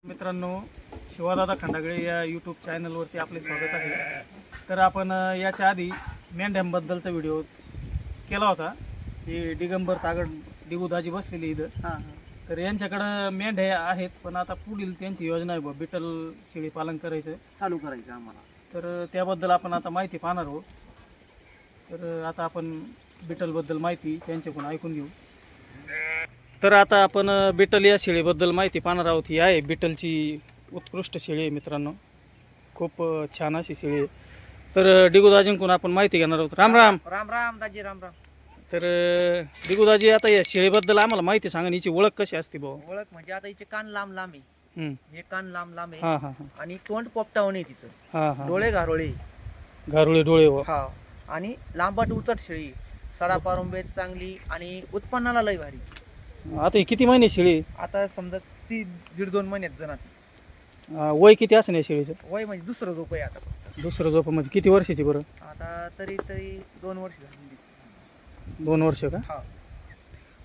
मित्रांनो, शिवादादा खंडागळे या यूट्यूब चॅनलवरती आपले स्वागत आहे. तर आपण याच्या आधी मेंढ्यांबद्दलचा व्हिडिओ केला होता. ही दिगंबर तागड दिगुदाजी बसलेली इथं. तर यांच्याकडं मेंढ्या आहेत, पण आता पुढील त्यांची योजना आहे बिटल शेळी पालन करायचं चालू करायचं आम्हाला. तर त्याबद्दल आपण आता माहिती पाहणार आहोत. तर आता आपण बिटलबद्दल माहिती त्यांच्याकडून ऐकून घेऊ. तर आता आपण बिटल या शेळीबद्दल माहिती पाहणार आहोत. ही आहे बिटलची उत्कृष्ट शेळी आहे मित्रांनो, खूप छान अशी शेळी आहे. तर दिगुदाजींकडून आपण माहिती घेणार आहोत. राम राम. राम राम दाजी, राम राम. तर दिगुदाजी, आता या शेळीबद्दल आम्हाला माहिती सांगा. हिची ओळख कशी असते भाऊ? ओळख म्हणजे आता हिचे कान लांब लांब आहे. हे कान लांब लांब आहे. हां हां हां आणि तोंड पोपटावून आहे तिचं. हां हां. डोळे घारोळे. घारुळे डोळे हो. हा. आणि लांबट उचट शेळी, सडा पारुंबेत चांगली आणि उत्पन्नाला लय भारी. आता ही किती महिने शेळी? आता समजा ती 1.5-2 महिन्यात जणात. वय किती असं नाही शेळीचं? वय म्हणजे दुसरं झोप आहे आता. दुसरं झोप म्हणजे किती वर्षाची बरं? आता तरी 2 वर्ष झाली. 2 वर्ष का? हा.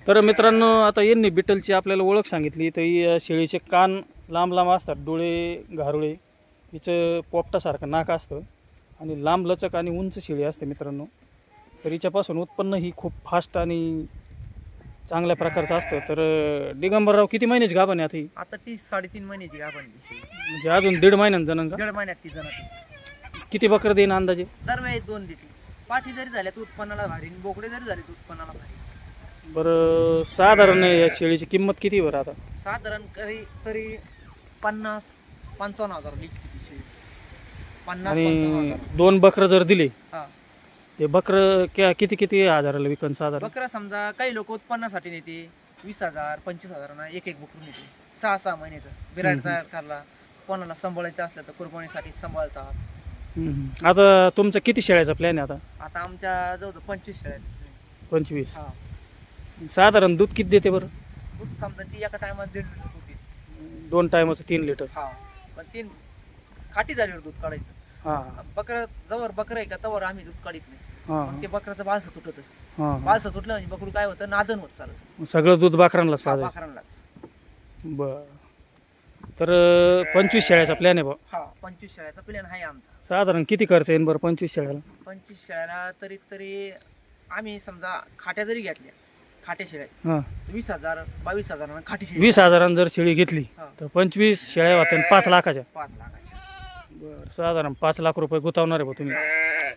तर मित्रांनो, आता यांनी बिटलची आपल्याला ओळख सांगितली. तर ही शेळीचे कान लांब लांब असतात, डोळे घारुळे, हिचं पोपटासारखं नाक असतं आणि लांब लचक आणि उंच शेळी असते मित्रांनो. तर हिच्यापासून उत्पन्न ही खूप फास्ट आणि चांगल्या प्रकारचं असतं. तर दिगंबरराव, किती महिन्याची गाभण आहे आता ही? आता ती 3.5 महिन्याची गाभण आहे. म्हणजे अजून 1.5 महिन्यानं जणन का? 1.5 महिन्यात ती जणात. किती बकरं देईन अंदाजे? दरवेळेस 2 देते. पाठी जरी झाल्या तर उत्पन्नाला भारी, बोकडे जरी झाले तर उत्पन्नाला भारी. बरं, साधारण या शेळीची किंमत किती बरं आता? साधारण तरी 50-55 हजार लिखी. 50-55 आणि हजार. 2 बकरं जर दिली, हा. ते बकरं किती किती हजाराला विकन साधारण? बकरा समजा काही लोक उत्पन्नासाठी नेते 20,000 25,000 एक बकरू नेते. 6-6 महिन्याचं बिराड तयार करला, कोणाला सांभाळायचं असलं तर कुरबानीसाठी सांभाळतात. आता तुमचा किती शेळ्याचा प्लॅन आहे आता? आता आमच्या जवळ 25 शेळ्या आहेत. 25. हा. साधारण दूध किती देते बरं? दूध समजा ती एका टायमात 1.5 लिटर होती. 2 टायमाचं 3 लिटर. हा. पण 3 खाटी झाल्यावर दूध काढायचं. हां बकरं जवळ बकरं आहे का तवर आम्ही दूध काढीत नाही. हां मग ते बकराचं बालसं तुटत. हां. बालसं तुटलं म्हणजे बकरू काय होतं, नादन होत चालत. सगळं दूध बकरांनाच पाजायचं. बकरांनाच. बरं. तर 25 शेळ्याचा प्लॅन आहे बा. हा. 25 शेळ्याचा प्लॅन आहे आमचा. साधारण किती खर्च येईल बरं 25 शेळ्याला? 25 शेळ्याला तरी आम्ही समजा खाट्या जरी घेतल्या, खाट्या शेळ्या हां. 20,000 22,000 खाटी शेळी. 20,000 जर शेळी घेतली हा. तर 25 शेळ्या होत्या 5 लाखाच्या. 5 लाखाच्या. बरं, साधारण 5 लाख रुपये गुंतवणार आहे बा तुम्ही.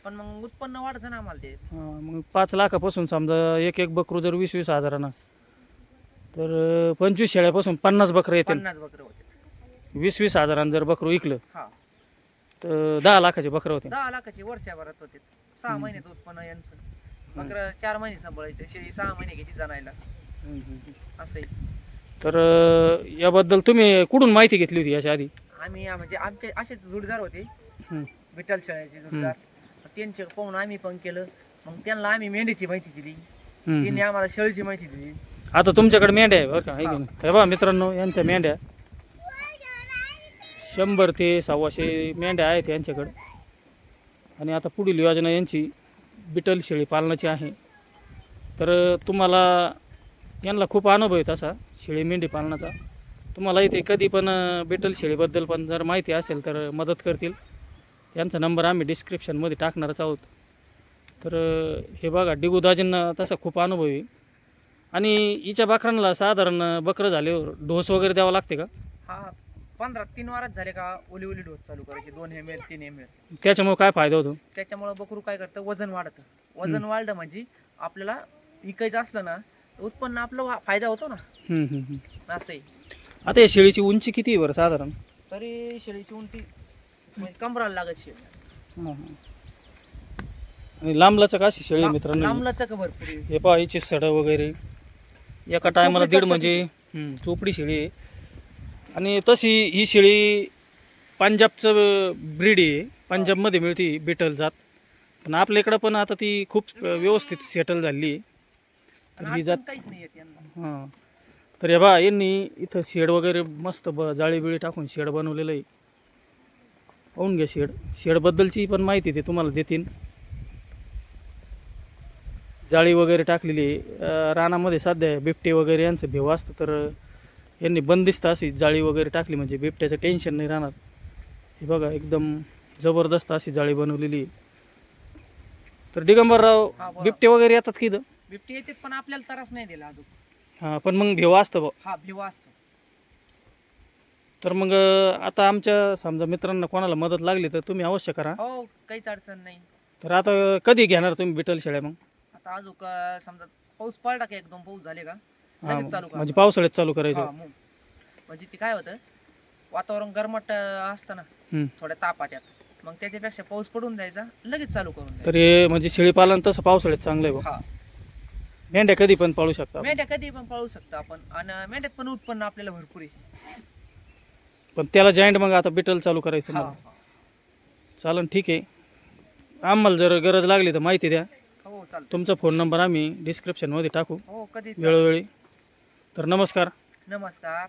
पण मग उत्पन्न वाढतं ना आम्हाला ते. हां, मग 5 लाखापासून समजा एक बकरू जर 20-20 हजारानं, तर 25 शेळ्यापासून 50 बकरं येतील. 50 बकरं होते. 20-20 हजारानं जर बकरू विकलं हा. तर 10 लाखाचे बकरं होते. 10 लाखाची वर्षभरात होते. 6 महिन्यात उत्पन्न यांचं. बकरं 4 महिने सांभाळायचं, शेळी 6 महिने घ्यायची जाणायला. असं आहे. तर याबद्दल तुम्ही कुठून माहिती घेतली होती याच्या आधी? आम्ही म्हणजे आमचे असेच जोडीदार होते, हं. विठ्ठल शेळ्याचे जोडीदार. त्यांचे पाहून आम्ही पण केलं. मग त्यांना आम्ही मेंढीची माहिती दिली, त्यांनी आम्हाला शेळीची माहिती दिली. आता तुमच्याकडे मेंढ्या आहे बरं का? आहे की हा. नाही? हे बघा मित्रांनो, यांच्या मेंढ्या 100 ते 125 मेंढ्या आहेत यांच्याकडे. आणि आता पुढील योजना यांची बिटल शेळी पालनाची आहे. तर तुम्हाला यांना खूप अनुभव आहे तसा शेळी मेंढी पालनाचा. तुम्हाला इथे कधी पण बिटल शेळीबद्दल पण जर माहिती असेल तर मदत करतील. यांचा नंबर आम्ही डिस्क्रिप्शनमध्ये टाकणारच आहोत. तर हे बघा, दिगुदाजींना तसा खूप अनुभव आहे. आणि हिच्या बकरांना साधारण बकरं झाल्यावर डोस वगैरे द्यावा लागते का? हा. 3 वारात झाले का ओली डोस चालू करायचे, 2 ml 3 ml. त्याच्यामुळे काय फायदा होतो? त्याच्यामुळे बकरू काय करतं, वजन वाढतं. वजन वाढलं म्हणजे आपल्याला विकायचं असलं ना, उत्पन्न आपलं फायदा होतो ना. असं आहे. आता या शेळीची उंची किती आहे बरं साधारण? तरी शेळीची उंची म्हणजे कमराला लागत शेळी. आणि लांबलचक अशी शेळी आहे मित्रांनो. लांबलचक भरपूर आहे. हे पहा, हिची सडं वगैरे एका टायमाला चोपडी 1.5 म्हणजे चोपडी शेळी आहे. आणि तशी ही शेळी पंजाबचं ब्रीड आहे, पंजाबमध्ये मिळते बिटल जात. पण आपल्या इकडं पण आता ती खूप व्यवस्थित सेटल झाली आहे. तर ही जात काहीच नाही येत यांना. हां. तर हे बा, यांनी इथं शेड वगैरे मस्त जाळी बिळी टाकून शेड बनवलेलं आहे. पाहून घ्या शेडबद्दलची पण माहिती ते तुम्हाला देतील. जाळी वगैरे टाकलेली आहे. रानामध्ये सध्या बिबटे वगैरे यांचं भेव असतं, तर यांनी बंदिस्त अशी जाळी वगैरे टाकली म्हणजे बिबट्याचं टेन्शन नाही राहणार. हे बघा एकदम जबरदस्त अशी जाळी बनवलेली आहे. तर दिगंबरराव हा, बोला. बिबटे वगैरे येतात की इथं? बिबटी येते पण आपल्याला त्रास नाही दिला अजून. हां, पण मग भेव असतं बा. हा, भिवा असतो. तर मग आता आमच्या समजा मित्रांना कोणाला मदत लागली तर तुम्ही अवश्य करा. हो, काहीच अडचण नाही. तर आता कधी घेणार तुम्ही बिटल शेळ्या मग? आता अजून समजा पाऊस पडला की 1-2 पाऊस झाले का हां, लगेच चालू करा. म्हणजे पावसाळ्यात चालू करायचं. हा, मग म्हणजे ते काय होतं, वातावरण गरमट असतं ना, हं. थोड्या तापाट्यात, मग त्याच्यापेक्षा पाऊस पडून द्यायचा, लगेच चालू करून तर द्यायचा. हे म्हणजे शेळी पालन तसं पावसाळ्यात चांगलं आहे बा. हा, मेंढ्या कधी पण पाळू शकता आपण. मेंढ्या कधी पण पाळू शकतो आपण, आणि मेंढ्यात पण उत्पन्न आपल्याला भरपूर आहे. पण त्याला जॉईंट मग आता बिटल चालू करायचं हा, मला. हा. चालन, ठीक आहे. आम्हाला जर गरज लागली तर माहिती द्या. हो, चालतं. तुमचा फोन नंबर आम्ही डिस्क्रिप्शनमध्ये टाकू हो, कधी वेळोवेळी. तर नमस्कार. नमस्कार.